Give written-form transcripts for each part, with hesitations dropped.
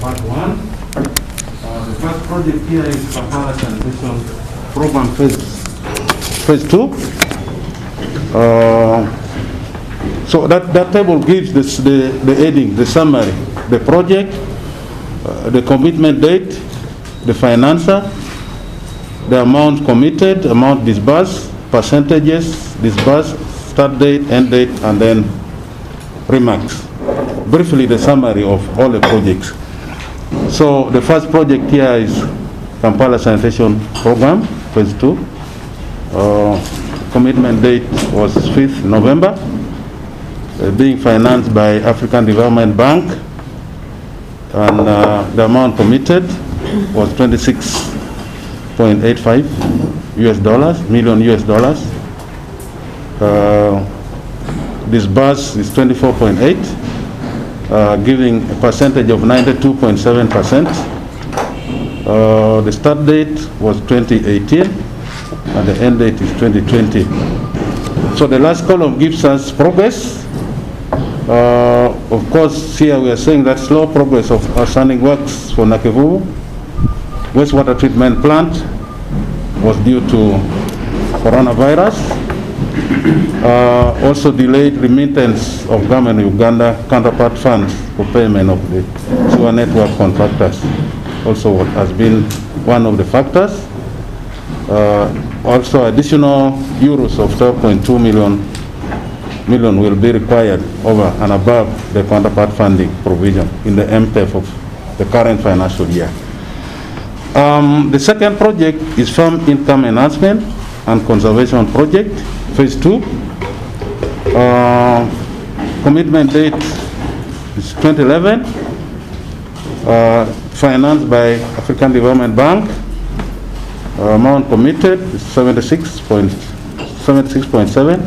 part one. The first project here is Kampala Sanitation Program phase 2. So that table gives the heading, the summary, the project, the commitment date, the financer, the amount committed, amount disbursed, percentages disbursed, start date, end date, and then remarks. Briefly, the summary of all the projects. So the first project here is Kampala Sanitation Program, phase 2. Commitment date was 5th November, being financed by African Development Bank, and the amount committed was $26.85 million US dollars. Disbursed is 24.8. Giving a percentage of 92.7%. The start date was 2018 and the end date is 2020. So the last column gives us progress. Of course, here we are saying that slow progress of outstanding works for Nakevubu wastewater treatment plant was due to coronavirus. Also delayed remittance of government of Uganda counterpart funds for payment of the sewer network contractors also has been one of the factors. Also additional euros of 12.2 million will be required over and above the counterpart funding provision in the MPF of the current financial year. The second project is Farm Income Enhancement and Conservation Project, phase 2. Commitment date is 2011. Financed by African Development Bank. Amount committed is 76.7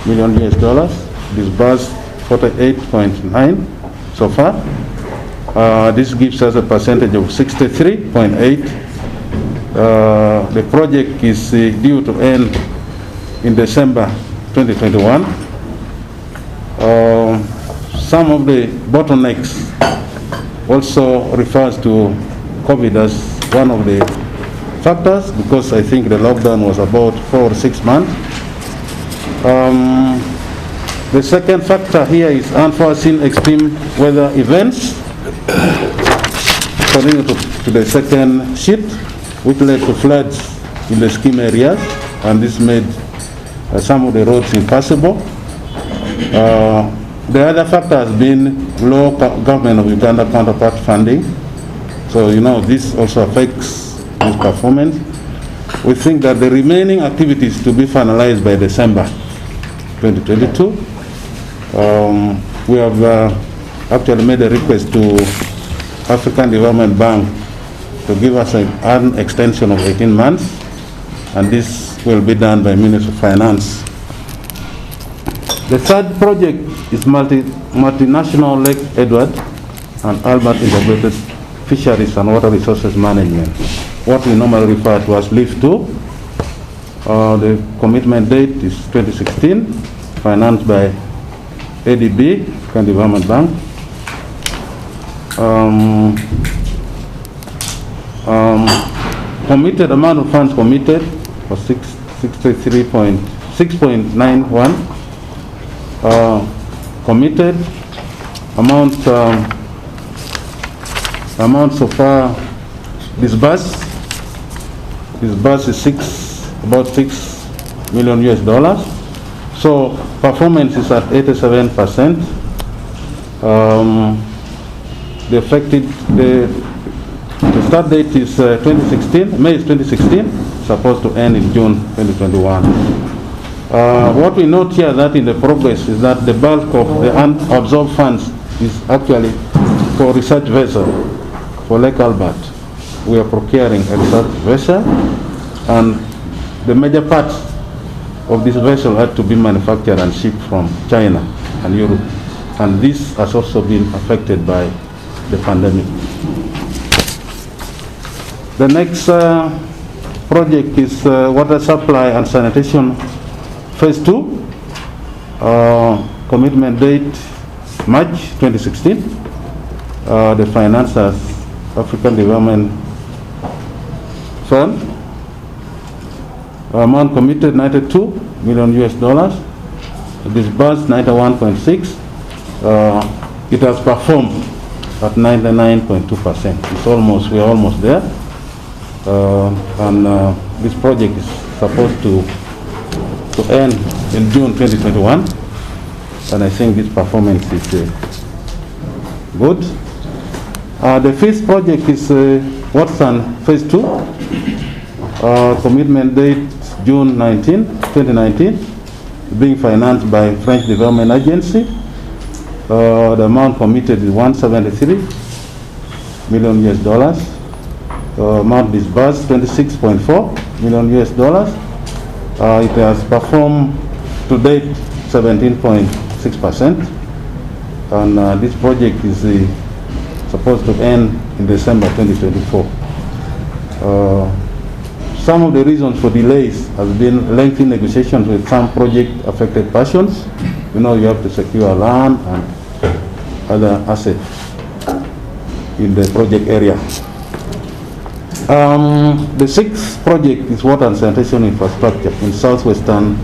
million US dollars. Disbursed 48.9 so far. This gives us a percentage of 63.8. The project is due to end in December 2021. Some of the bottlenecks also refers to COVID as one of the factors, because I think the lockdown was about 4 or 6 months. The second factor here is unforeseen extreme weather events. According to the second sheet, which led to floods in the scheme areas, and this made some of the roads impassable. The other factor has been low government of Uganda counterpart funding. So, this also affects this performance. We think that the remaining activities to be finalized by December 2022. We have actually made a request to African Development Bank to give us an extension of 18 months, and this will be done by Ministry of Finance. The third project is multinational Lake Edward and Albert Integrated Fisheries and Water Resources Management, what we normally refer to as LIF 2. The commitment date is 2016, financed by ADB, African Development Bank. Committed amount of funds committed was 6.91. Committed amount so far disbursed is about 6 million US dollars. So performance is at 87%. The start date is 2016, May 2016, supposed to end in June 2021. What we note here that in the progress is that the bulk of the unabsorbed funds is actually for research vessel for Lake Albert. We are procuring a research vessel, and the major parts of this vessel had to be manufactured and shipped from China and Europe, and this has also been affected by the pandemic. The next project is water supply and sanitation phase 2. Commitment date March 2016. the financiers, African Development Fund. Amount committed $92 million US. Disbursed 91.6. It has performed at 99.2%. We're almost there. This project is supposed to end in June 2021, and I think this performance is good. The fifth project is Watson Phase 2. Commitment date June 19, 2019, being financed by French Development Agency. The amount committed is $173 million US. Amount disbursed $26.4 million US. It has performed to date 17.6%, and this project is supposed to end in December 2024. Some of the reasons for delays has been lengthy negotiations with some project-affected persons. You have to secure land and other assets in the project area. The sixth project is water and sanitation infrastructure in southwestern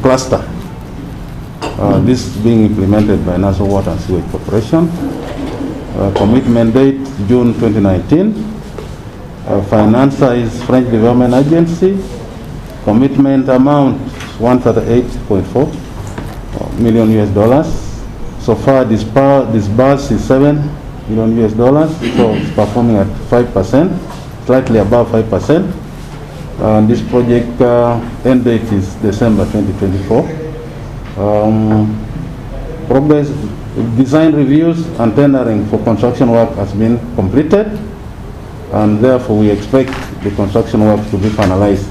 cluster. This is being implemented by National Water and Sewage Corporation. Commitment date June 2019. Financer is French Development Agency. Commitment amount $138.4 million US. So far, disbursed is $7 million US, so it's performing at 5%, slightly above 5%. This project end date is December 2024. Progress, design reviews and tendering for construction work has been completed, and therefore we expect the construction work to be finalized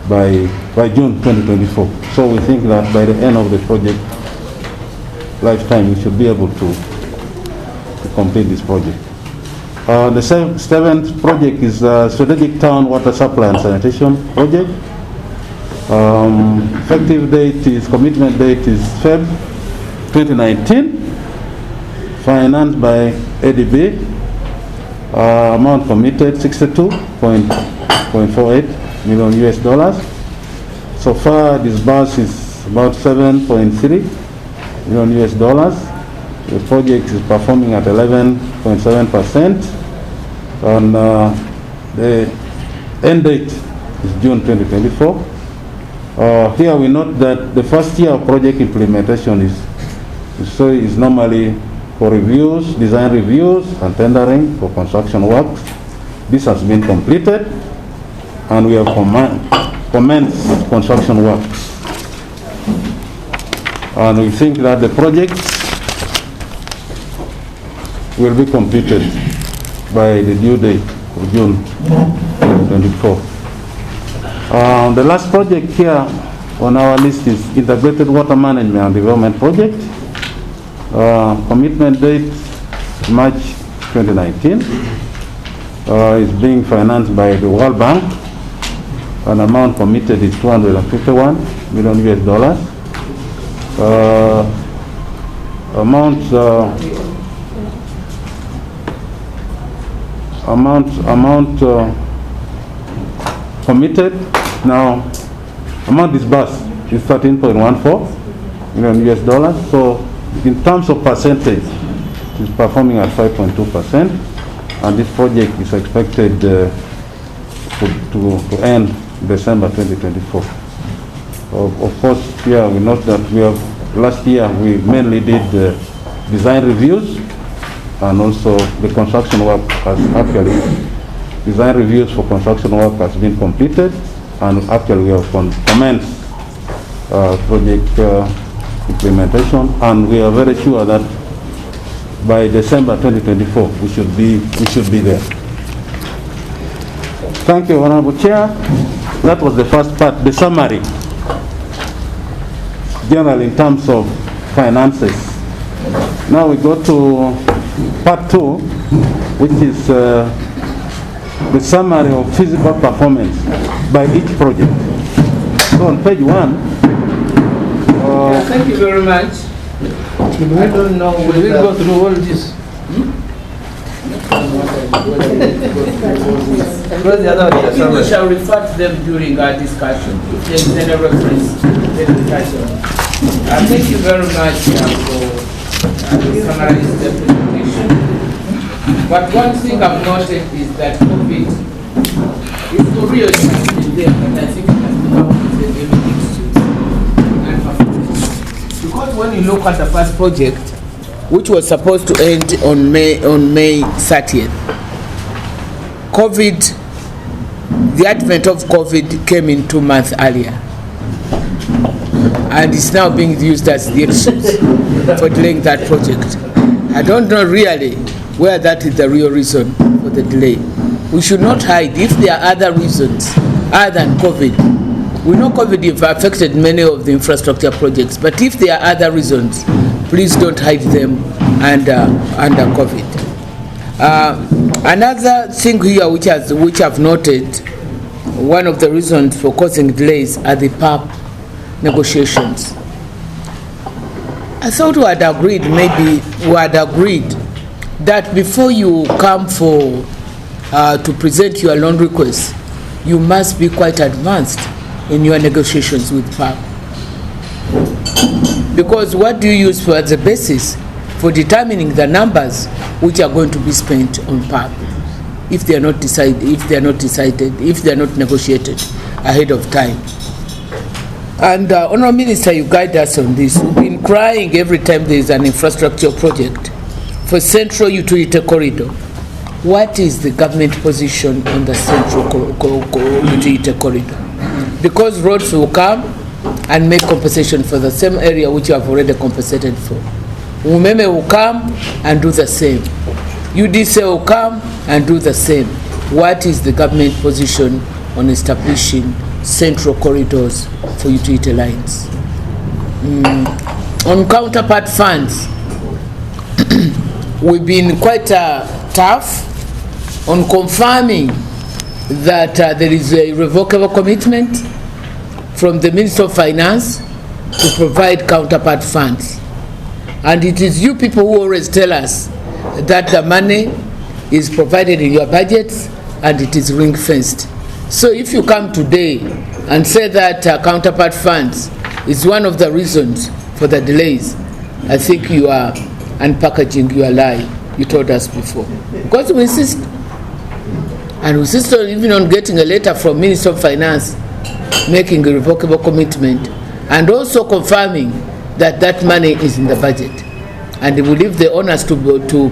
by June 2024. So we think that by the end of the project lifetime, we should be able to complete this project. The seventh project is Strategic Town Water Supply and Sanitation Project. Effective date is, commitment date is Feb 2019. Financed by ADB. Amount committed $62.48 million US. So far, disbursed is about $7.3 million US. The project is performing at 11.7%, and the end date is June 2024. Here we note that the first year of project implementation is normally for reviews, design reviews, and tendering for construction works. This has been completed, and we have commenced construction works. And we think that the project will be completed by the due date of June 2024. The last project here on our list is Integrated Water Management and Development Project. Commitment date March 2019. Is being financed by the World Bank. An amount committed is $251 million US. Amount committed now, amount disbursed is $13.14 million US. So in terms of percentage, it is performing at 5.2%, and this project is expected to end December 2024. Of course, here we note that last year we mainly did design reviews, and also the construction work has design reviews for construction work has been completed, and actually we have commenced project implementation, and we are very sure that by December 2024 we should be there. Thank you, Honorable Chair. That was the first part, the summary, general in terms of finances. Now we go to part 2, which is the summary of physical performance by each project. So on page 1. Thank you very much. I don't know. Should we go through all this? We shall refer to them during our discussion. If there is any reference, then we touch on. Thank you very much for summarizing the presentation. But one thing I've noted is that COVID is for real, it has been there, but I think it has become endemic. Because when you look at the first project, which was supposed to end on May 30th, the advent of COVID came in 2 months earlier. And it's now being used as the excuse for delaying that project. I don't know really where that is the real reason for the delay. We should not hide. If there are other reasons other than COVID, we know COVID have affected many of the infrastructure projects, but if there are other reasons, please don't hide them under COVID. Another thing here which I've noted, one of the reasons for causing delays are the PAP negotiations. I thought we had agreed, that before you come to present your loan request, you must be quite advanced in your negotiations with PAP. Because what do you use for as a basis for determining the numbers which are going to be spent on PAP if they are not negotiated ahead of time? And Honourable Minister, you guide us on this. We've been crying every time there is an infrastructure project for Central Utility Corridor. What is the government position on the Central Utility Corridor? Because roads will come and make compensation for the same area which you have already compensated for. Umeme will come and do the same. UDC will come and do the same. What is the government position on establishing central corridors for utility lines? On counterpart funds, we've been quite tough on confirming that there is a irrevocable commitment from the Minister of Finance to provide counterpart funds. And it is you people who always tell us that the money is provided in your budgets and it is ring-fenced. So if you come today and say that counterpart funds is one of the reasons for the delays, I think you are unpackaging your lie you told us before. Because we insist, and we insist on even on getting a letter from Minister of Finance making a revocable commitment and also confirming that that money is in the budget. And they will leave the owners to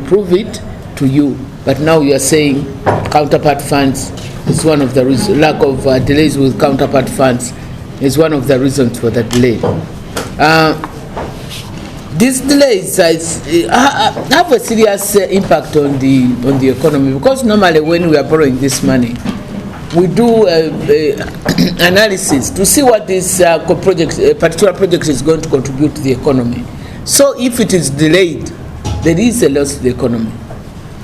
prove it to you. But now you are saying counterpart funds is one of the reasons, lack of delays with counterpart funds is one of the reasons for the delay. These delays have a serious impact on the economy, because normally when we are borrowing this money, we do analysis to see what this particular project is going to contribute to the economy. So if it is delayed, there is a loss to the economy.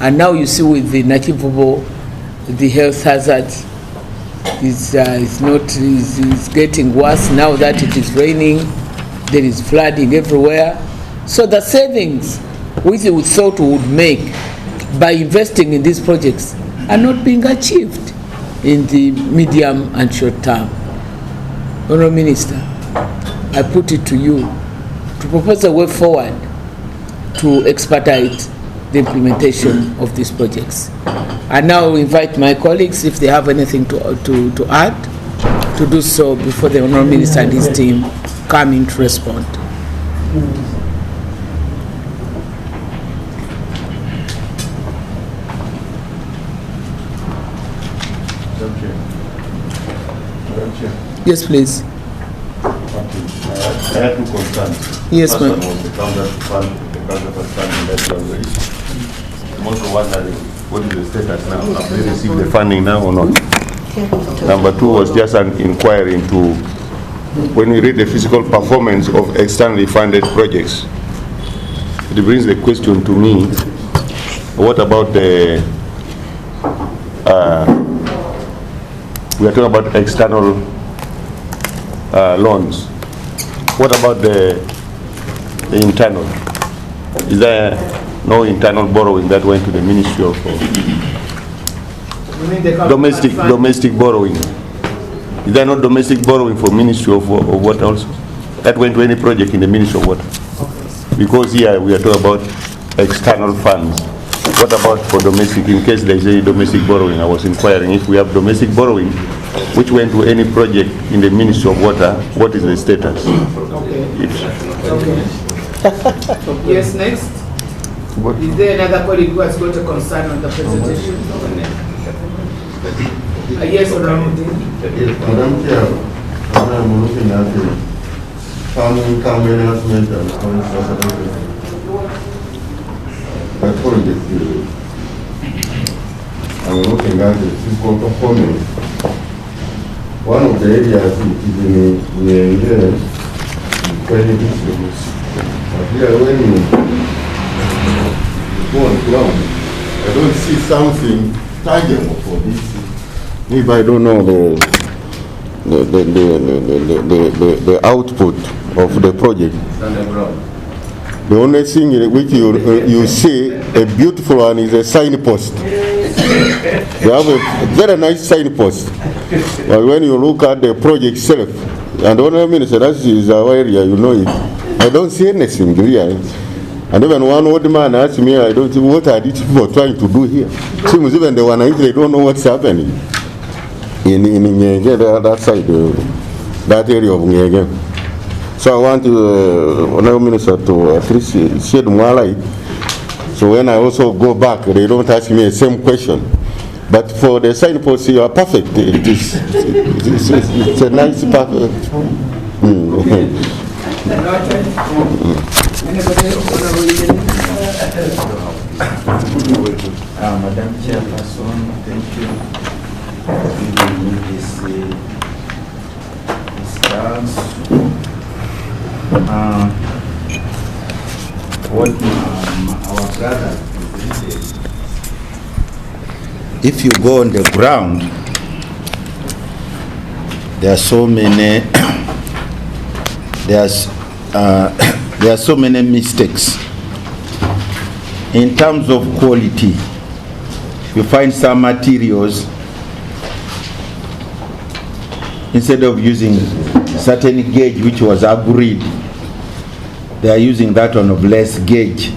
And now you see with the inachievable, the health hazards is getting worse now that it is raining. There is flooding everywhere. So the savings which we thought we would make by investing in these projects are not being achieved in the medium and short term. Honourable Minister, I put it to you to propose a way forward to expedite the implementation of these projects. I now invite my colleagues, if they have anything to add, to do so before the Honourable Minister and his team come in to respond. Yes, please. I had two concerns. Yes, ma'am. ma'am. Was the counterpart fund that you have raised. I'm also wondering what is the status now? Have they received the funding now or not? Number two was just an inquiry into when we read the physical performance of externally funded projects. It brings the question to me: what about the? We are talking about external loans. What about the internal? Is there no internal borrowing that went to the Ministry of domestic borrowing? Is there no domestic borrowing for Ministry of Water also? That went to any project in the Ministry of Water? Because here we are talking about external funds. What about for domestic, in case there is any domestic borrowing? I was inquiring if we have domestic borrowing which went to any project in the Ministry of Water, what is the status? Okay. Yes, next. What? Is there another colleague who has got a concern on the presentation? Yes, Madam Chair, I'm looking at the farming management and project. I'm looking at the physical performance. One of the areas which is in the very difficult. But here when you go on ground, I don't see something tangible for this. If I don't know the output of the project, the only thing which you see a beautiful one is a signpost. They have a very nice signpost, but when you look at the project itself, and the Honourable Minister, that is our area, you know it. I don't see anything really. And even one old man asked me, I don't see what are these people trying to do here. Seems even the one they don't know what's happening in that side, that area of Ngege. So I want the Honourable Minister to at least shed more light. So when I also go back, they don't ask me the same question. But for the signpost, you are perfect. It's a nice perfect. Madam Chairperson, thank you for giving me this chance. What our brother presented. If you go on the ground, there are so many there are so many mistakes in terms of quality. You find some materials, instead of using certain gauge which was agreed, they are using that one of less gauge.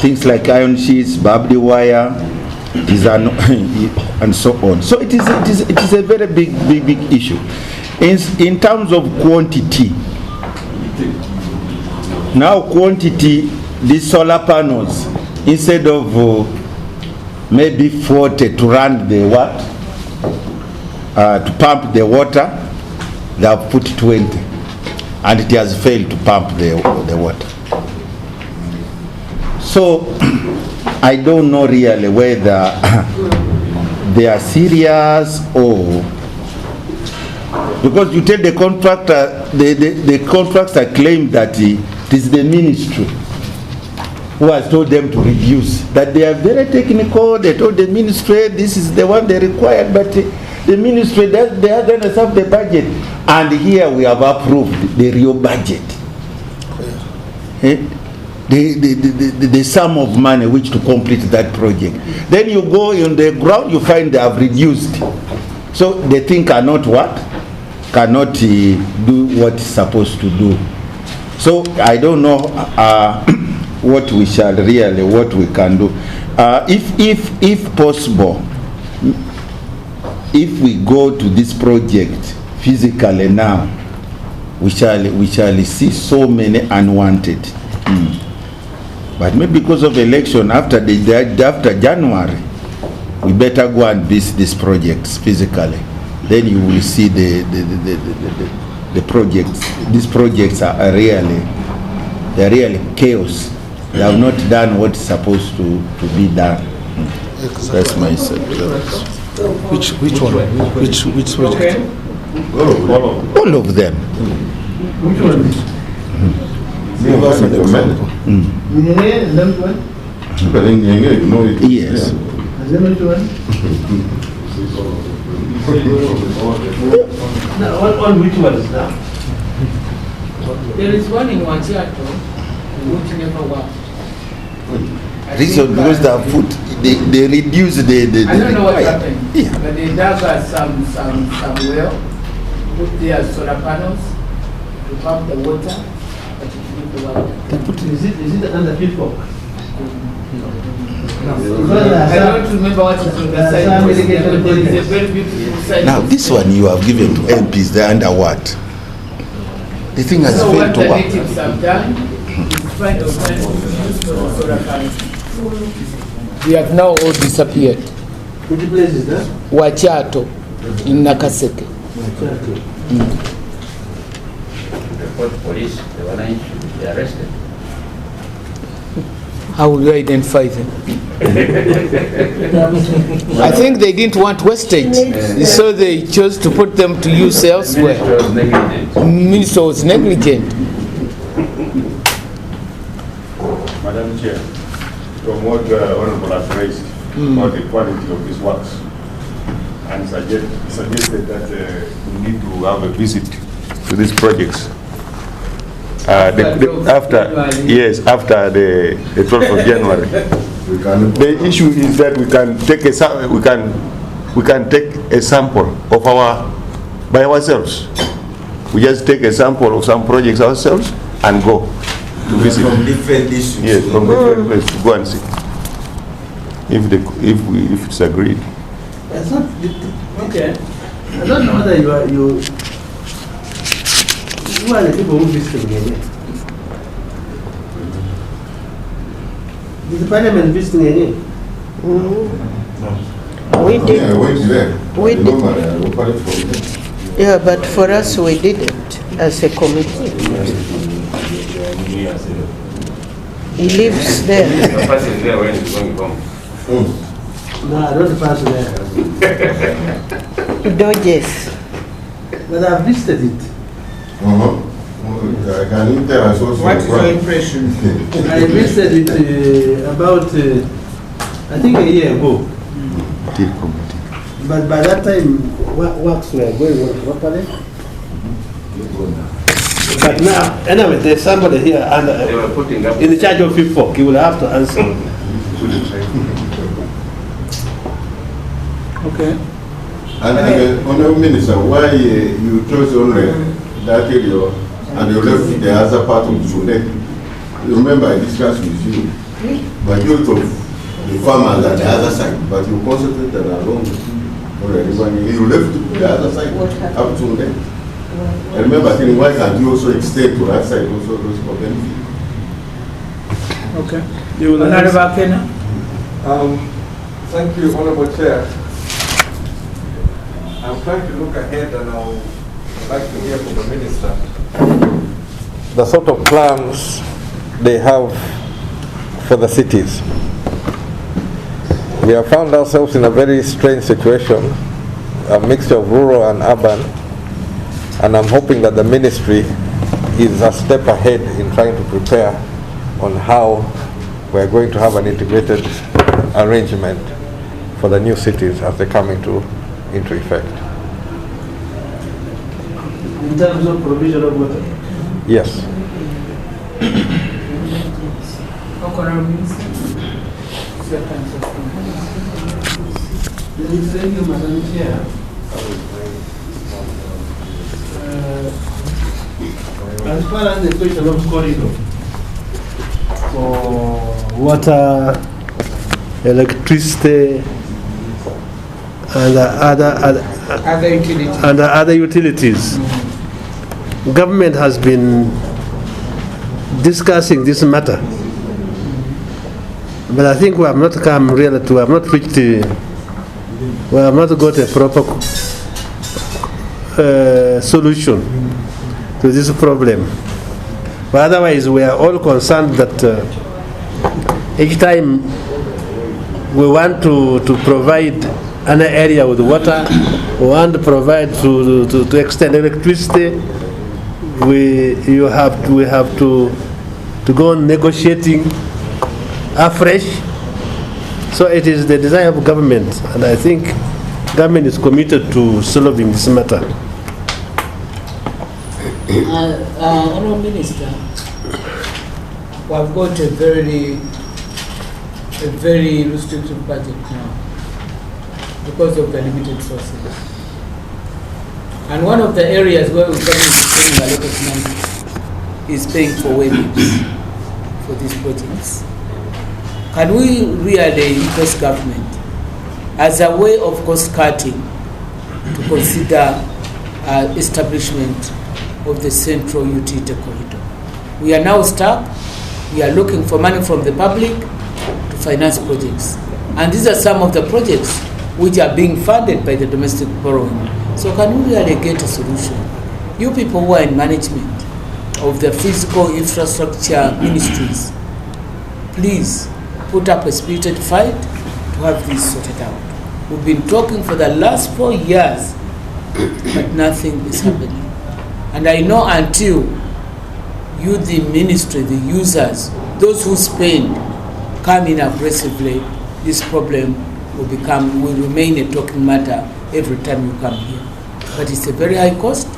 Things like iron sheets, barbed wire, and so on. So it is a very big issue. In terms of quantity, now quantity, these solar panels, instead of maybe 40 to run the what, to pump the water, they have put 20, and it has failed to pump the water. So I don't know really whether they are serious or, because you tell the contractor, the contractor claim that it is the ministry who has told them to reduce, that they are very technical. They told the ministry this is the one they required, but the ministry, they are going to have the budget, and here we have approved the real budget. The sum of money which to complete that project. Then you go on the ground, you find they have reduced. So the thing cannot what? Cannot do what it's supposed to do. So I don't know what we shall really, what we can do. If possible, if we go to this project physically now, we shall see so many unwanted. But maybe because of election after January, we better go and visit these projects physically. Then you will see the projects. These projects are really chaos. They have not done what's supposed to be done. That's my subject. Which one? Which project? All of them. Which one? Yes. On which ones now? There is one in Wachiato, which never worked. Reason because they have put, they reduce the I don't know what requirement. happened, Yeah. but they dug some well, put their solar panels to pump the water, but it didn't work. Is it under Pittsburgh? I don't remember what is on the side, but there is a very beautiful side. Now this one you have given to MPs, they're under what? The thing has So failed what to the work. natives have done is find alternatives to use for the solar panels. They have now all disappeared. Which place is that? Wachiato in Nakaseke. Report police, the one should be arrested. How will you identify them? I think they didn't want wastage, so they chose to put them to use elsewhere. Minister was negligent. Minister was negligent. Madam Chair, from what Honorable has raised about the quality of these works, and suggested that we need to have a visit to these projects. After the 12th of January. The issue is that we can take a sample of by ourselves. We just take a sample of some projects ourselves and go to visit. From different districts. Yes, from different places to go and see if it's agreed. That's not, okay. I don't know whether you are the people who visited Kenya. Is the parliament visiting Kenya? We did. Yeah, I went there. We did. Normally, I look at it from there. Yeah, but for us, we didn't as a committee. He lives there. The person there when he's going home. No, I don't pass there. He dodges. But I've visited it. I can tell us also. What is your impression? I visited it about, I think a year ago. But by that time, works were going on properly. But now, anyway, there's somebody here They were putting up. in charge of people. He will have to answer. Okay. And Honourable Minister, why you chose only that area and you left the other part of Sudan? Remember, I discussed with you, majority of the farmers at the other side, but you concentrated along already when you left the other side up to them. I remember thinking, why can't you also extend to that side also those for benefit? Okay. You will Honorable Kena? Thank you, Honorable Chair. I'm trying to look ahead and I would like to hear from the Minister. The sort of plans they have for the cities. We have found ourselves in a very strange situation, a mixture of rural and urban, and I'm hoping that the ministry is a step ahead in trying to prepare on how we're going to have an integrated arrangement for the new cities as they come into effect. In terms of provision of water. Yes. Thank you, Madam Chair. As far as the question of corridor for water, electricity, and other utilities, government has been discussing this matter, but I think we have not come really to, we have not reached we have not got a proper solution to this problem. But otherwise, we are all concerned that each time we want to provide an area with water, we want to provide to extend electricity, we have to go on negotiating afresh. So it is the desire of government, and I think government is committed to solving this matter. Honourable Minister, we've got a very restrictive budget now because of the limited sources. And one of the areas where we're going to spend a lot of money is paying for wages for these projects. Can we really request government as a way of cost cutting to consider establishment of the central utility corridor? We are now stuck. We are looking for money from the public to finance projects. And these are some of the projects which are being funded by the domestic borrowing. So can we really get a solution? You people who are in management of the physical infrastructure ministries, please put up a spirited fight to have this sorted out. We've been talking for the last 4 years, but nothing is happening. And I know until you, the ministry, the users, those who spend, come in aggressively, this problem will remain a talking matter every time you come here. But it's a very high cost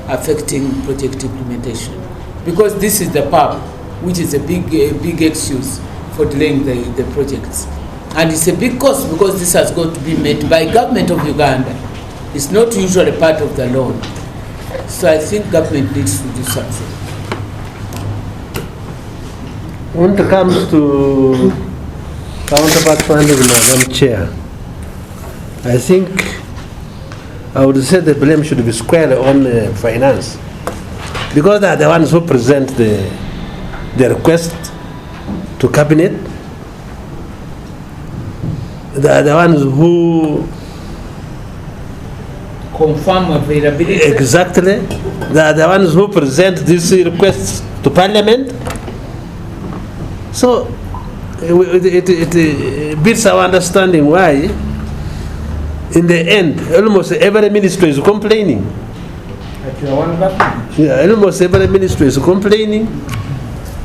affecting project implementation. Because this is the PAP, which is a big excuse for delaying the projects. And it's a big cost because this has got to be met by government of Uganda. It's not usually part of the loan. So I think government needs to do something. When it comes to counterpart funding, Madam Chair, I think I would say the blame should be squarely on finance, because they are the ones who present the request to cabinet. They are the ones who confirm availability. Exactly. They are the ones who present these requests to Parliament. So it beats our understanding why, in the end, almost every ministry is complaining. Yeah, almost every ministry is complaining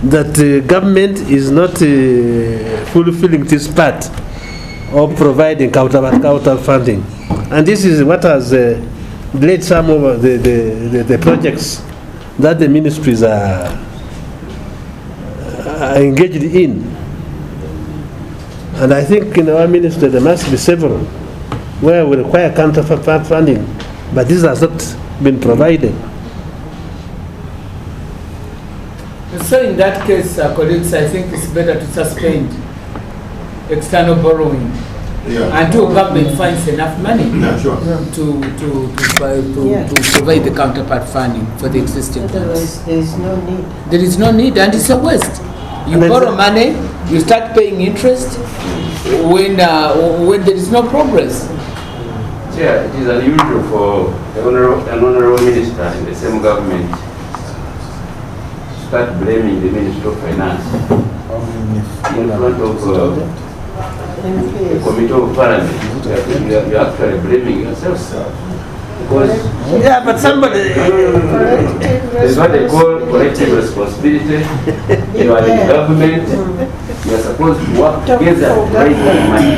that the government is not fulfilling this part of providing counter funding. And this is what has delayed some of the projects that the ministries are engaged in. And I think in our ministry there must be several where we require counterpart funding, but this has not been provided. So in that case, colleagues, I think it's better to suspend external borrowing until government finds enough money to provide the counterpart funding for the existing ones. There is no need. There is no need, and it's a waste. You borrow money, you start paying interest when there is no progress. Chair, it is unusual for an honorable minister in the same government to start blaming the Minister of Finance in front of the Committee of Parliament. You are actually blaming yourself. Because yeah, but somebody... There's what they call collective responsibility. You are in government. You are supposed to work together to raise the money.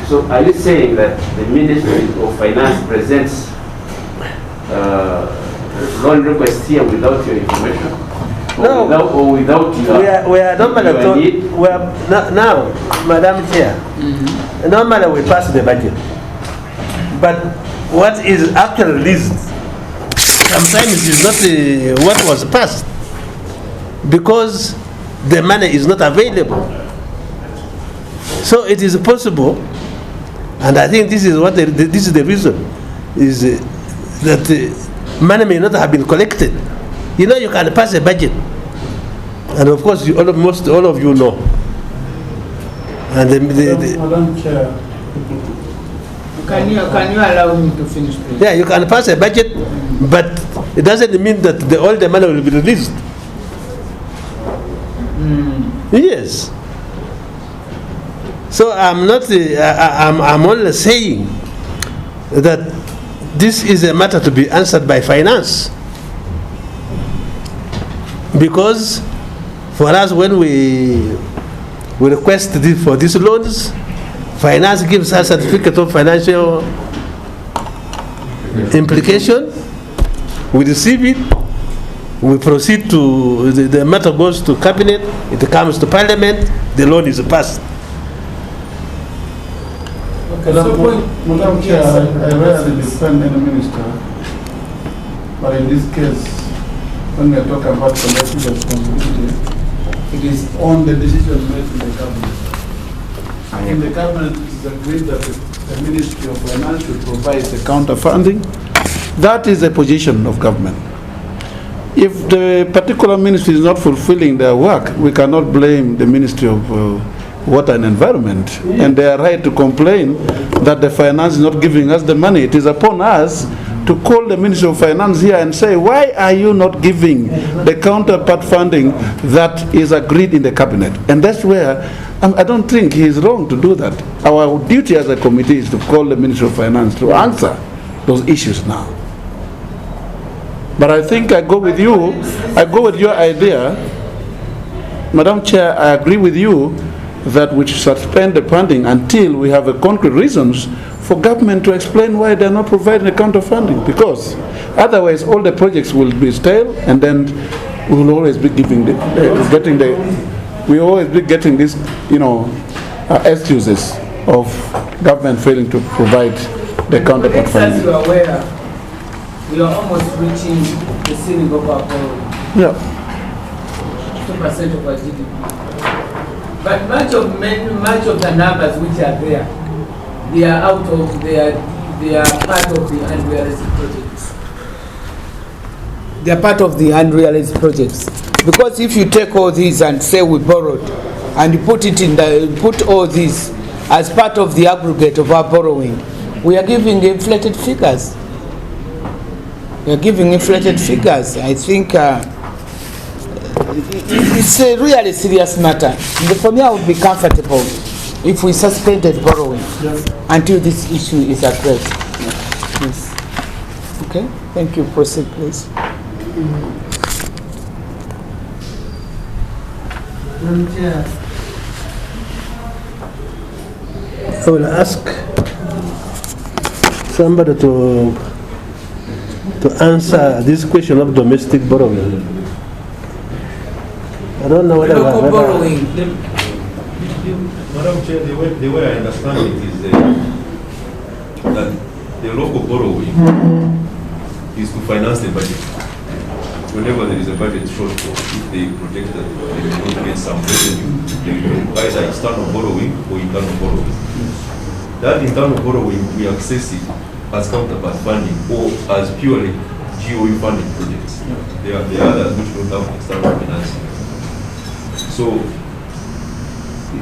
So are you saying that the Ministry of Finance presents loan requests here without your information? No, or without your... We are normally told, now, Madam Chair, normally we pass the budget. But what is actually released sometimes is not what was passed, because the money is not available. So it is possible, and I think this is what this is the reason, is that money may not have been collected. You know, you can pass a budget, and of course, almost all of you know. And Madam Chair. Can you allow me to finish, please? Yeah, you can pass a budget, but it doesn't mean that all the money will be released. Yes. So I'm not. I'm only saying that this is a matter to be answered by finance, because for us, when we request for these loans, finance gives us a certificate of financial implication. We receive it, We proceed to, the matter goes to cabinet, it comes to parliament, the loan is passed. Madam Chair, I rarely defend any minister, but in this case, when we are talking about collective responsibility, it is on the decision made in the cabinet. In the cabinet, it is agreed that the Ministry of Finance should provide the counter funding. That is the position of government. If the particular ministry is not fulfilling their work, we cannot blame the Ministry of Water and Environment, and they are right to complain that the finance is not giving us the money. It is upon us to call the Ministry of Finance here and say, why are you not giving the counterpart funding that is agreed in the cabinet? And that's where I don't think he is wrong to do that. Our duty as a committee is to call the Ministry of Finance to answer those issues now. But I think I go with you, I go with your idea. Madam Chair, I agree with you that we should suspend the funding until we have a concrete reasons for government to explain why they're not providing the counter funding, because otherwise all the projects will be stale, and then we will always be getting this, excuses of government failing to provide the counterpart funding. As you are aware, we are almost reaching the ceiling of our borrowing. Yeah. 2% of our GDP. But much of the numbers which are there, they are part of the unrealized projects. They are part of the unrealized projects. Because if you take all these and say we borrowed, and you put all these as part of the aggregate of our borrowing, we are giving inflated figures. We are giving inflated figures. I think it's a really serious matter. For me, I would be comfortable if we suspended borrowing until this issue is addressed. Yes. Okay, thank you. Proceed, please. I will ask somebody to answer this question of domestic borrowing. I don't know whether local borrowing. Madam Chair, the way I understand it is that the local borrowing is to finance the budget. Whenever there is a budget shortfall, if they project that they will not get some revenue, they will either external borrowing or internal borrowing. That internal borrowing, we access it as counterpart funding or as purely GOE funding projects. There are others which don't have external financing. So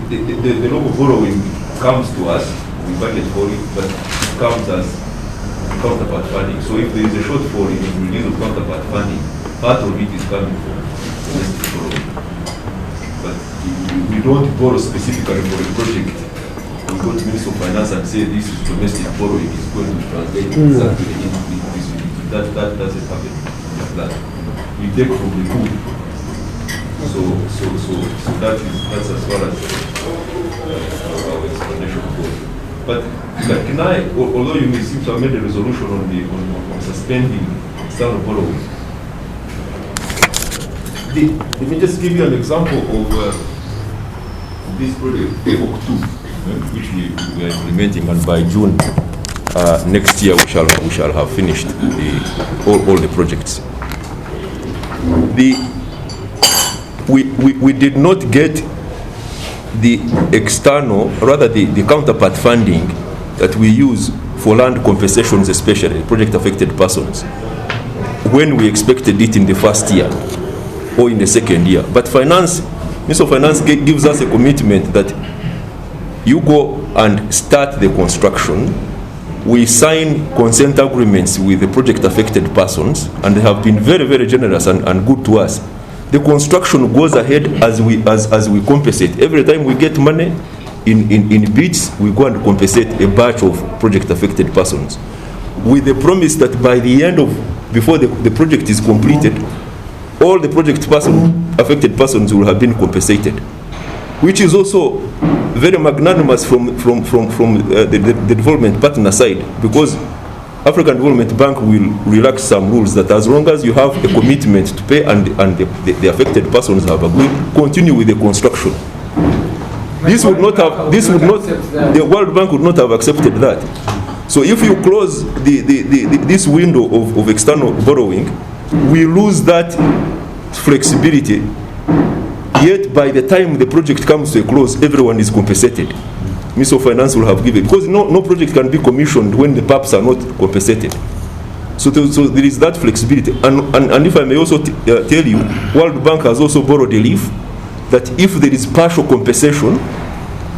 the local borrowing comes to us, we budget for it, but it comes as counterpart funding. So if there is a shortfall in the release of counterpart funding, part of it is coming from domestic borrowing. But we don't borrow specifically for a project. We go to Ministry of Finance and say this is domestic borrowing, is going to translate exactly into this unit. That doesn't happen. We take from the pool. So that's as far as our explanation goes. But can I, although you may seem to have made a resolution on suspending external borrowing, let me just give you an example of this project, EVOC 2, which we are implementing, and by June next year we shall have finished all the projects. We did not get the external, rather the counterpart funding that we use for land compensations, especially project affected persons, when we expected it in the first year or in the second year. But Minister of Finance gives us a commitment that you go and start the construction. We sign consent agreements with the project affected persons, and they have been very, very generous and good to us. The construction goes ahead as we compensate. Every time we get money in bids, we go and compensate a batch of project affected persons, with the promise that by the end of, before the project is completed, all the affected persons will have been compensated, which is also very magnanimous from the development partner side, because African Development Bank will relax some rules that as long as you have a commitment to pay and the affected persons have agreed, continue with the construction. The World Bank would not have accepted that. So if you close this window of external borrowing, we lose that flexibility. Yet by the time the project comes to a close, everyone is compensated. Minister of Finance will have given, because no project can be commissioned when the PAPs are not compensated. So there is that flexibility. And if I may also tell you, World Bank has also borrowed a leaf that if there is partial compensation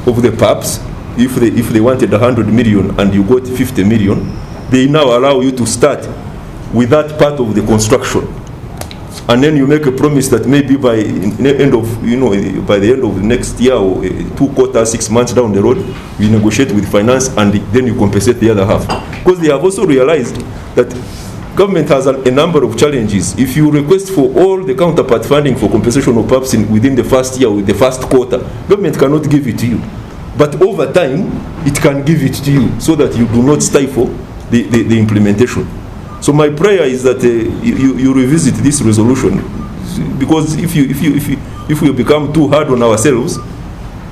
of the PAPs, if they wanted 100 million and you got 50 million, they now allow you to start with that part of the construction. And then you make a promise that maybe by the end of the next year or 2 quarters, 6 months down the road, we negotiate with finance and then you compensate the other half. Because they have also realized that government has a number of challenges. If you request for all the counterpart funding for compensation of PAPs within the first year or the first quarter, government cannot give it to you. But over time, it can give it to you so that you do not stifle the implementation. So my prayer is that you revisit this resolution, because if we become too hard on ourselves,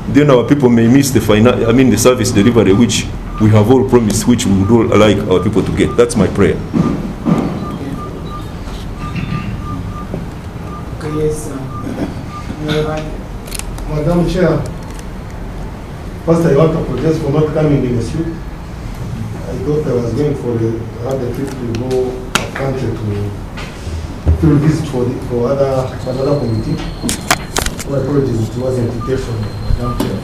then our people may miss the service delivery which we have all promised, which we would all like our people to get. That's my prayer. Yes, Madam Chair, first I want to apologize for not coming in the suit. I thought I was going for another trip to go country to visit for another committee. My apologies, it was an invitation. Madam Chair,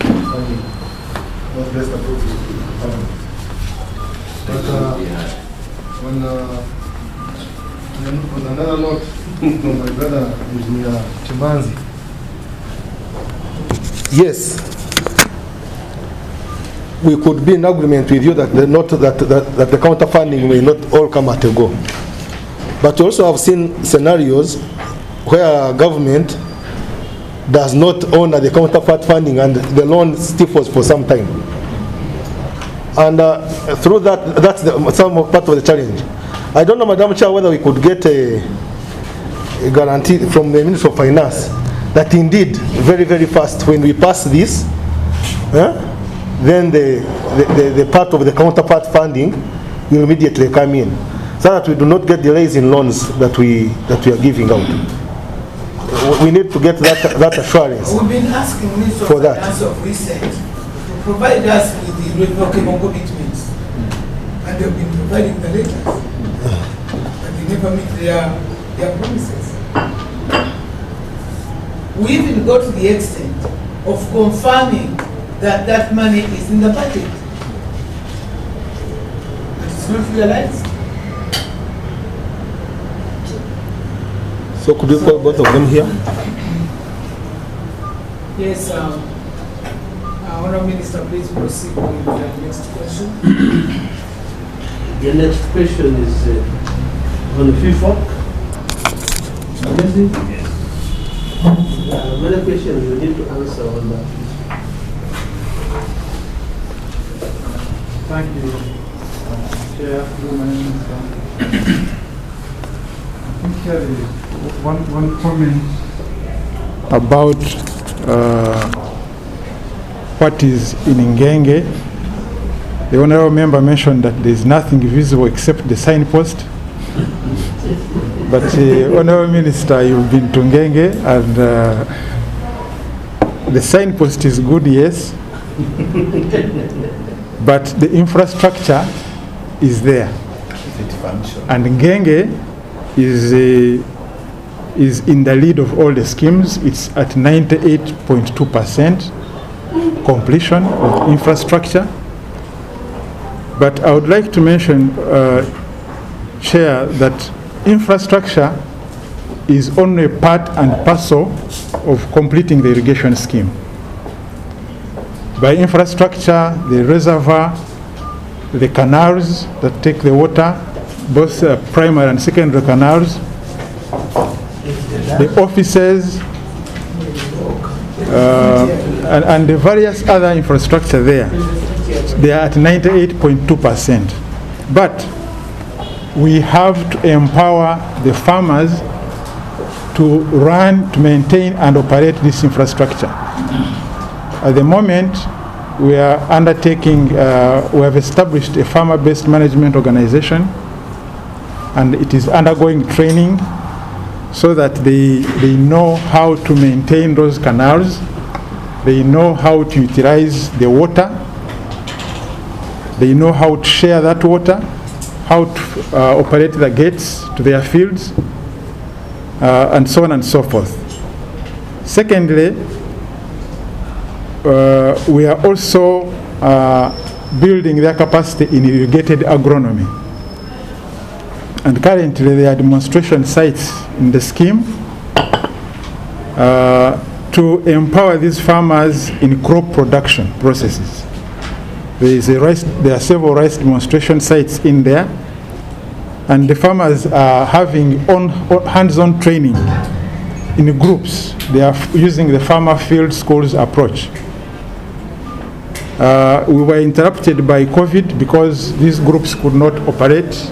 not best appropriate. But on another note, from my brother Engineer Chimanzi. Yes, we could be in agreement with you that the counter funding may not all come at a go. But we also have seen scenarios where government does not honor the counterpart funding and the loan stifles for some time. And through that, that's some part of the challenge. I don't know, Madam Chair, whether we could get a guarantee from the Minister of Finance that indeed, very, very fast, when we pass this, then the part of the counterpart funding will immediately come in, so that we do not get delays in loans that we are giving out. We need to get that assurance. We've been asking Minister of Finance of recent to provide us with the revocable commitments, and they've been providing the letters, but they never meet their promises. We even go to the extent of confirming that money is in the budget, but it's not realized. So could you call both of them here? Yes, Honourable Minister, please proceed with the next question. The next question is on the FIFOC. Yes. Many questions you need to answer on that. Thank you, Chair. I think here is one comment about what is in Ngenge. The honourable member mentioned that there is nothing visible except the signpost. But honourable Minister, you've been to Ngenge, and the signpost is good, yes. But the infrastructure is there, and Ngenge is in the lead of all the schemes. It's at 98.2% completion of infrastructure. But I would like to mention, Chair, that infrastructure is only part and parcel of completing the irrigation scheme. By infrastructure, the reservoir, the canals that take the water, both primary and secondary canals, the offices, and the various other infrastructure there, they are at 98.2%. But we have to empower the farmers to run, to maintain and operate this infrastructure. At the moment, we are undertaking, we have established a farmer-based management organization, and it is undergoing training so that they know how to maintain those canals, they know how to utilize the water, they know how to share that water, how to operate the gates to their fields, and so on and so forth. Secondly, we are also building their capacity in irrigated agronomy. And currently there are demonstration sites in the scheme to empower these farmers in crop production processes. There are several rice demonstration sites in there, and the farmers are having hands-on training in groups. They are using the farmer field schools approach. We were interrupted by COVID because these groups could not operate.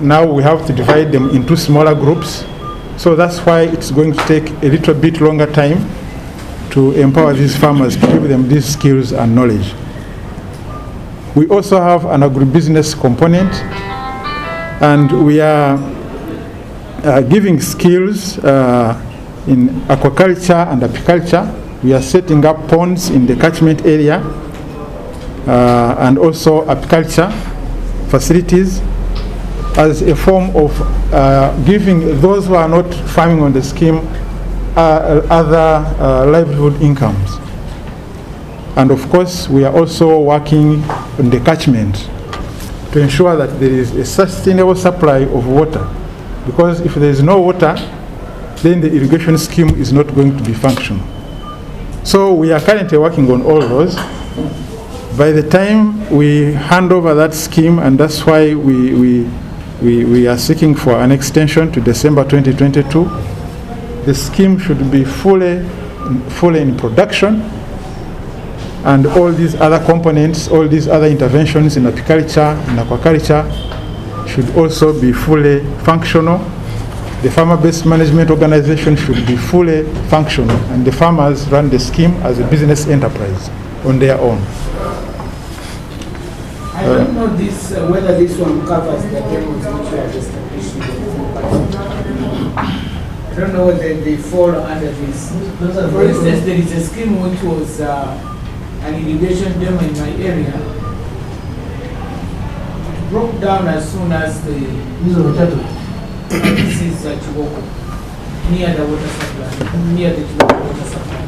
Now we have to divide them into smaller groups. So that's why it's going to take a little bit longer time to empower these farmers, to give them these skills and knowledge. We also have an agribusiness component, and we are giving skills in aquaculture and apiculture. We are setting up ponds in the catchment area and also apiculture facilities as a form of giving those who are not farming on the scheme other livelihood incomes. And of course, we are also working on the catchment to ensure that there is a sustainable supply of water. Because if there is no water, then the irrigation scheme is not going to be functional. So we are currently working on all those. By the time we hand over that scheme, and that's why we are seeking for an extension to December 2022, the scheme should be fully in production, and all these other components, all these other interventions in apiculture and aquaculture should also be fully functional. The farmer-based management organization should be fully functional, and the farmers run the scheme as a business enterprise on their own. I don't know this, whether this one covers the demos which were established. I don't know whether they fall under this. For instance, there is a scheme which was an irrigation demo in my area. It broke down as soon as the... This is Chiboko, near the water supply, near the Chiboko water supply.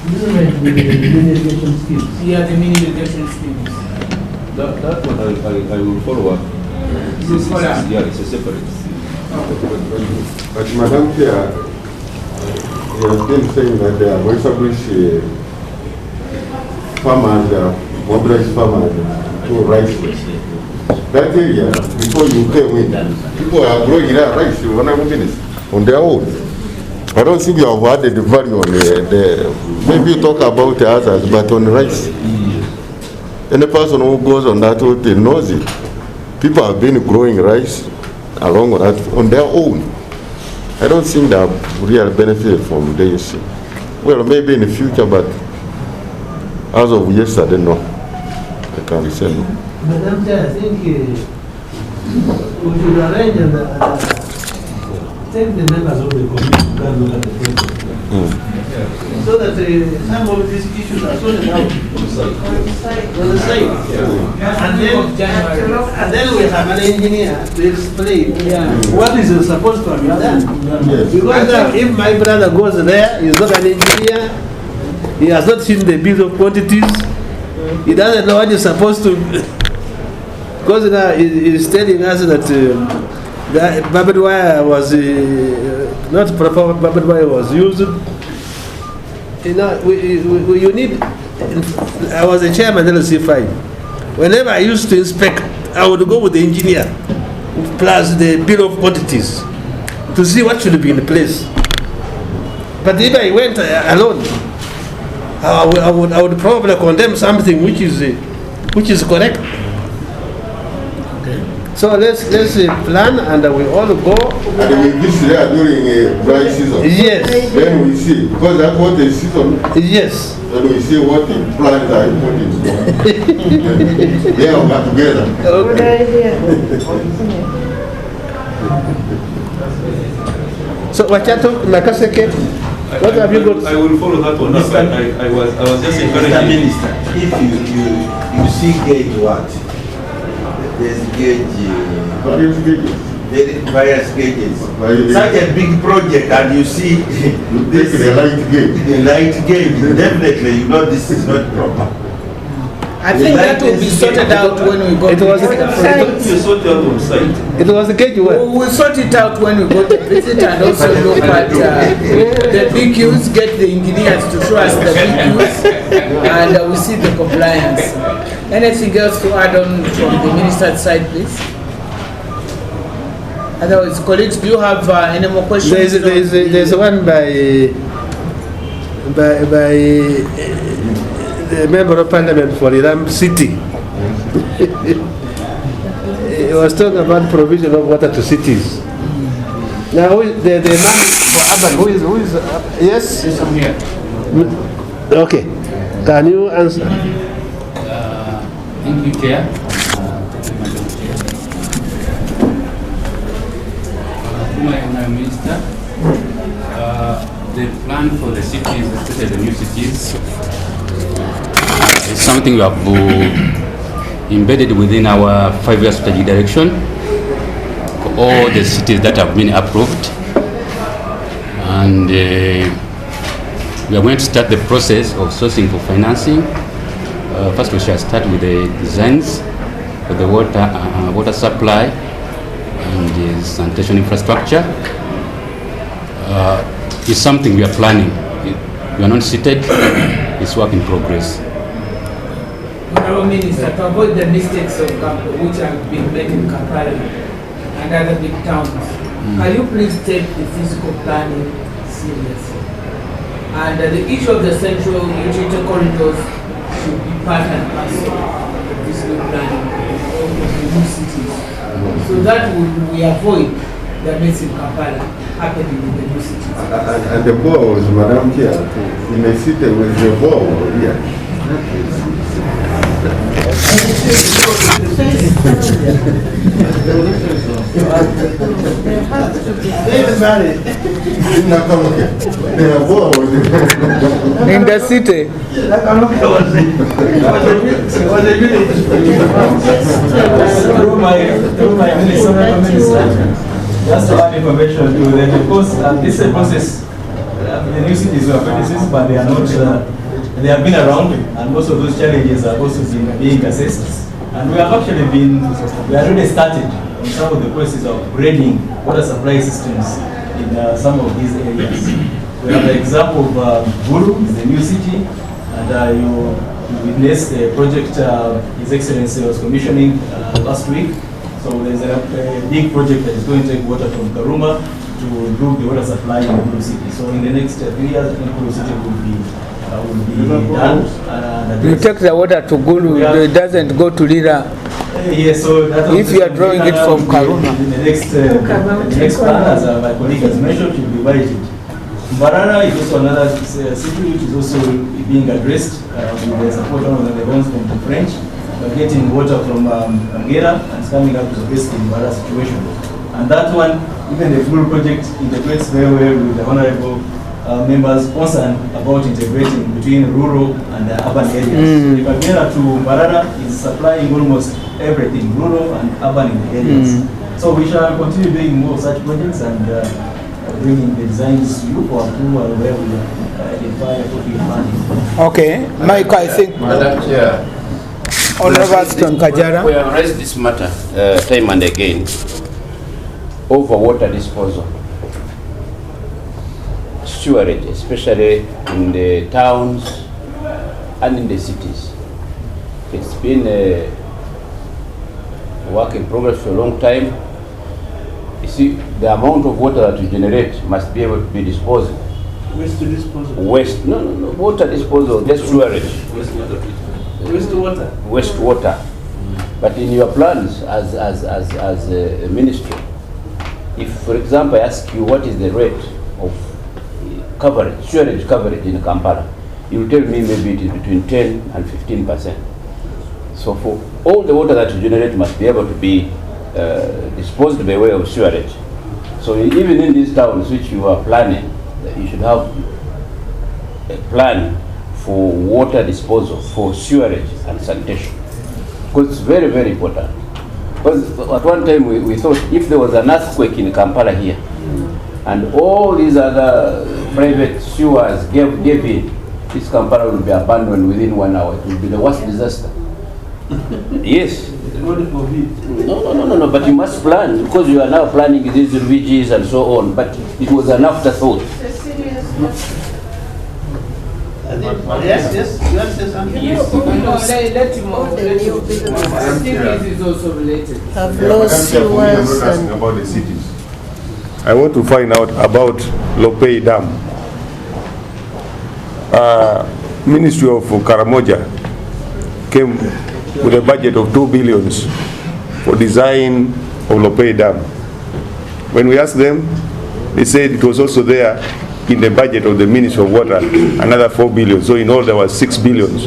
This is like the mini irrigation schemes. Yeah, the mini irrigation schemes. That one I will follow up. Yeah, it's a separate. But Madam Chair, you have been saying that they have established farmers, mobilized farmers to rice. That area, before you came in, people are growing rice on their own. I don't think you have added the value on maybe you talk about the others, but on rice. Any person who goes on that road knows it. People have been growing rice along with that on their own. I don't think they have real benefit from this. Well, maybe in the future, but as of yesterday, no. I can't say no. Madam Chair, I think we should arrange and take the members of the committee to go and look at the project. So that some of these issues are sorted out on the side. And then we have an engineer to explain what is supposed to be done. Because if my brother goes there, he's not an engineer, he has not seen the bill of quantities, he doesn't know what he's supposed to. Because now he's telling us that barbed wire was not proper barbed wire was used. You know, you need. I was a chairman of LC5. Whenever I used to inspect, I would go with the engineer plus the bill of quantities to see what should be in place. But if I went alone, I would probably condemn something which is correct. So let's plan and we all go. And we visit there during a dry season. Yes. Then we see, because that's what the season. Yes. Then we see what the plans are important. They all got together. Good idea. So Wachato, Nakaseke, what have you got? I will follow that one up. I was just encouraging. Mr. Minister, if you see gauge what? There's gauge. Various gauges. Various gauges. Various Such a big project and you see this the light gauge. The light gauge, definitely you know this is not proper. I think that will be sorted out when we go to visit the project. It was a gauge well. We'll sort it out when we go to visit and also look at the BQs, get the engineers to show us the BQs, and we see the compliance. Anything else to add on from the minister's side, please? Otherwise, colleagues, do you have any more questions? There's one by the member of parliament for Iram City. He was talking about provision of water to cities. Now, the man for urban, who is yes? Yes, I'm here. Okay. Can you answer? Thank you, Chair. My Minister, the plan for the cities, especially the new cities, is something we have embedded within our 5-year strategic direction for all the cities that have been approved. And we are going to start the process of sourcing for financing. First, we shall start with the designs for the water supply and the sanitation infrastructure. It's something we are planning. We are not seated. It's work in progress. Honourable Minister, to avoid the mistakes of which have been made in Kampala and other big towns, can you please take the physical planning seriously? And the issue of the central utility corridors should be part and parcel of physical planning of the new cities. So that we avoid the mess in Kampala happening in the new cities. And the balls, Madam Chair, in the city with the ball here. In the city. Through my minister, just to add information to them, because this is a process. The new cities were predecessors, but they are not. They have been around, and most of those challenges are also being assessed. And we have actually we already started on some of the processes of upgrading water supply systems in some of these areas. We have the example of Buru, the new city, and you witnessed a project His Excellency was commissioning last week. So there's a big project that is going to take water from Karuma to improve the water supply in Buru city. So in the next 3 years, Buru city will be done. You take the water to Gulu, it doesn't go to Lira. Yes, so that if you are drawing it from Karuma. The next plan, as my colleague has mentioned, should be budgeted. Mbarara is also another city which is also being addressed with the support of the ones from the French. We're getting water from Angera and it's coming up to the best in Mbarara situation. And that one, even the full project integrates very well with the honorable members concerned about integrating between rural and urban areas. So Angera to Mbarara is supplying almost everything, rural and urban areas. So we shall continue doing more such projects and bringing the designs to you for approval where we identify appropriate funding. Okay, Mike, I think. Madam Chair, Honorable Kajara. We have raised this matter time and again over water disposal, sewerage, especially in the towns and in the cities. It's been a work in progress for a long time. You see, the amount of water that we generate must be able to be disposed. Waste to disposal? Waste, no, water disposal, just sewerage. Waste water. Waste water. But in your plans as a ministry, if, for example, I ask you what is the rate of coverage, sewerage coverage in Kampala, you tell me maybe it is between 10 and 15%. So for all the water that you generate must be able to be disposed by way of sewerage. So even in these towns which you are planning, you should have a plan for water disposal, for sewerage and sanitation. Because it's very, very important. Because at one time we thought if there was an earthquake in Kampala here, and all these other private sewers gave in, this Kampala will be abandoned within 1 hour. It will be the worst disaster. Yes. No, but you must plan, because you are now planning these refugees and so on, but it was an afterthought. Yes, you want to say something? Yes. Let him on. I think this is also related. Have lost sewers and about the cities. I want to find out about Lopei Dam. Ministry of Karamoja came with a budget of 2 billion for design of Lopei Dam. When we asked them, they said it was also there in the budget of the Ministry of Water, another 4 billion. So in all there was 6 billion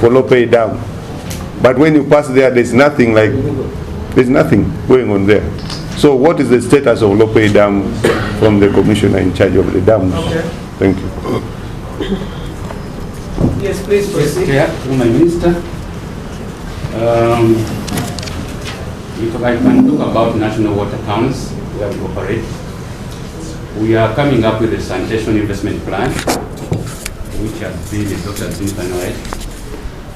for Lopei Dam. But when you pass there, there's nothing going on there. So what is the status of Lopei Dam from the commissioner in charge of the dams? Okay. Thank you. Yes, please proceed. Through my minister. If I can talk about national water towns where we operate, we are coming up with a sanitation investment plan, which has been finalized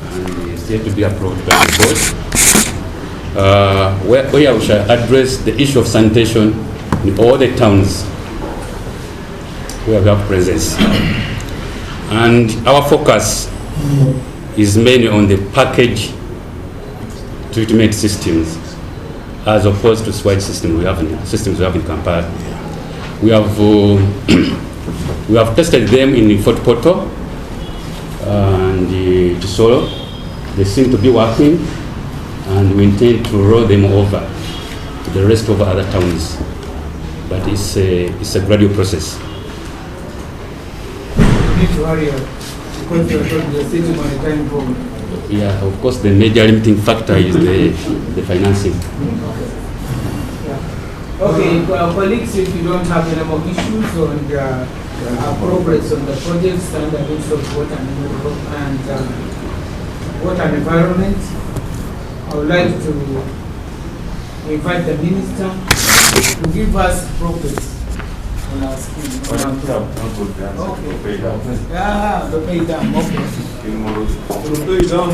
and is yet to be approved by the board. Where we shall address the issue of sanitation in all the towns where we have presence. And our focus is mainly on the package treatment systems, as opposed to sewage systems we have in Kampala. We have we have tested them in Fort Portal and Chisolo. They seem to be working, and we intend to roll them over to the rest of other towns. But it's a gradual process. Need to hurry up because you're sitting on the time bomb. Yeah, of course, the major limiting factor is the financing. Okay, colleagues, if you don't have any more issues on the progress on the projects and the Ministry of Water and Water and Environment, I would like to invite the Minister to give us progress on our scheme. Okay. The pay down, okay. The pay down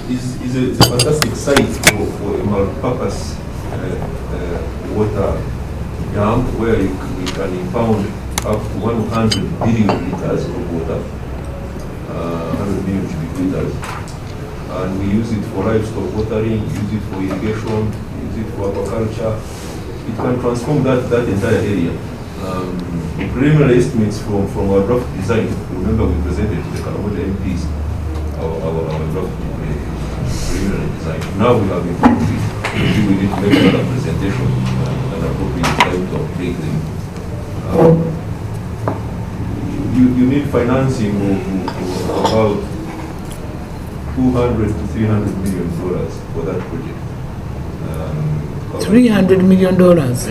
is a fantastic site for a multi-purpose water dam where we can impound up to 100 billion liters of water, 100 million cubic liters, and we use it for livestock watering, use it for irrigation, use it for aquaculture. It can transform that entire area. Preliminary estimates from our draft design, remember we presented to the Karamoja MPs our draft preliminary design. Now we have improved it. Maybe we need to make another presentation at an appropriate time to update them. You need financing of about $200 to $300 million for that project. $300 million? Yes.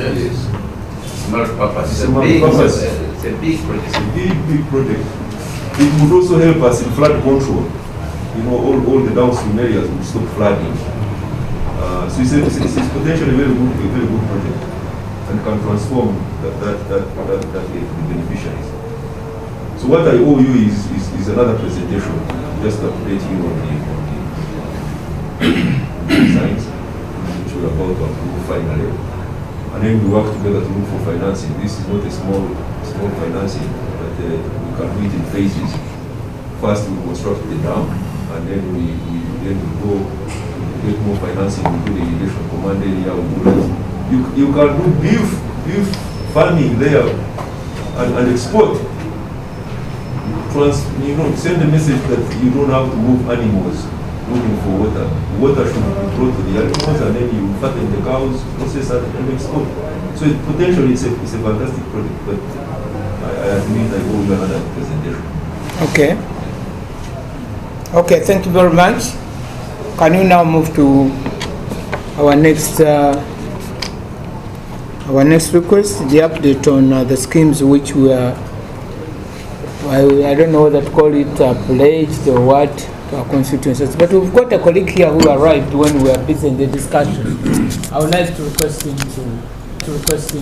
Multi-purpose. It's a big project. It's a big project. It would also help us in flood control. You know, all the downstream areas would stop flooding. So it's potentially a very good project, and can transform that beneficiaries. So what I owe you is another presentation, just to update you on the designs, which we're about to approve finally. And then we work together to look for financing. This is not a small financing, but we can do it in phases. First we construct the dam, and then we go get more financing, we do the irrigation command area, we do that. You can do beef farming there and export. Send the message that you don't have to move animals looking for water. Water should be brought to the animals, and then you fatten the cows, process that, and export. So potentially it's a fantastic project, but I admit I owe you another presentation. Okay. Okay, thank you very much. Can you now move to our next request, the update on the schemes which we are, I don't know whether to call it pledged or what, to our constituencies. But we've got a colleague here who arrived when we were busy in the discussion. I would like to request him to request